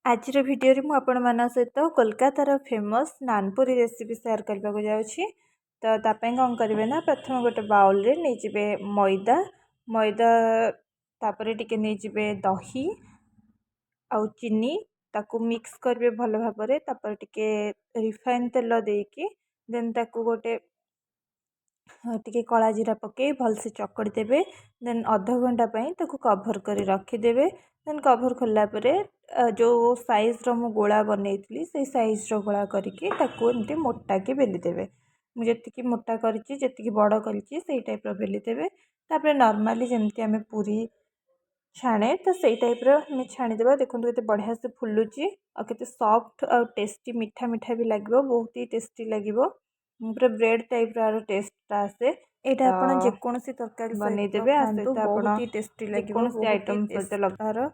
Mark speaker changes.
Speaker 1: ଆଜିର ଭିଡ଼ିଓରେ ମୁଁ ଆପଣମାନଙ୍କ ସହିତ କୋଲକାତାର ଫେମସ୍ ନାନପୁରୀ ରେସିପି ସେୟାର କରିବାକୁ ଯାଉଛି। ତ ତା ପାଇଁ କ'ଣ କରିବେ ନା, ପ୍ରଥମେ ଗୋଟେ ବାଉଲରେ ନେଇଯିବେ ମଇଦା ତାପରେ ଟିକେ ନେଇଯିବେ ଦହି ଆଉ ଚିନି, ତାକୁ ମିକ୍ସ କରିବେ ଭଲ ଭାବରେ। ତାପରେ ଟିକେ ରିଫାଇନ୍ ତେଲ ଦେଇକି ଦେନ୍ ତାକୁ ଟିକେ କଳା ଜିରା ପକାଇ ଭଲସେ ଚକଡ଼ି ଦେବେ। ଦେନ୍ ଅଧଘଣ୍ଟା ପାଇଁ ତାକୁ କଭର୍ କରି ରଖିଦେବେ। ଦେନ୍ କଭର୍ ଖୋଲିଲା ପରେ ଯେଉଁ ସାଇଜ୍ର ମୁଁ ଗୋଳା ବନେଇଥିଲି ସେଇ ସାଇଜ୍ର ଗୋଳା କରିକି ତାକୁ ଏମିତି ମୋଟାକି ବେଲିଦେବେ। ମୁଁ ଯେତିକି ମୋଟା କରିଛି, ଯେତିକି ବଡ଼ କରିଛି ସେଇ ଟାଇପ୍ର ବେଲିଦେବେ। ତାପରେ ନର୍ମାଲି ଯେମିତି ଆମେ ପୁରୀ ଛାଣେ ତ ସେଇ ଟାଇପ୍ର ଆମେ ଛାଣିଦେବା। ଦେଖନ୍ତୁ କେତେ ବଢ଼ିଆ ସେ ଫୁଲୁଛି ଆଉ କେତେ ସଫ୍ଟ ଆଉ ଟେଷ୍ଟି, ମିଠା ମିଠା ବି ଲାଗିବ, ବହୁତ ହି ଟେଷ୍ଟି ଲାଗିବ। ପୁରା ବ୍ରେଡ୍ ଟାଇପ୍ର ଟେଷ୍ଟଟା ଆସେ। ଏଇଟା ଆପଣ ଯେକୌଣସି ତରକାରୀ ବନେଇଦେବେ, ବହୁତ ହି ଟେଷ୍ଟି ଲାଗିବ, ଯେକୌଣସି ଆଇଟମ୍ ସହିତ ଲଗାର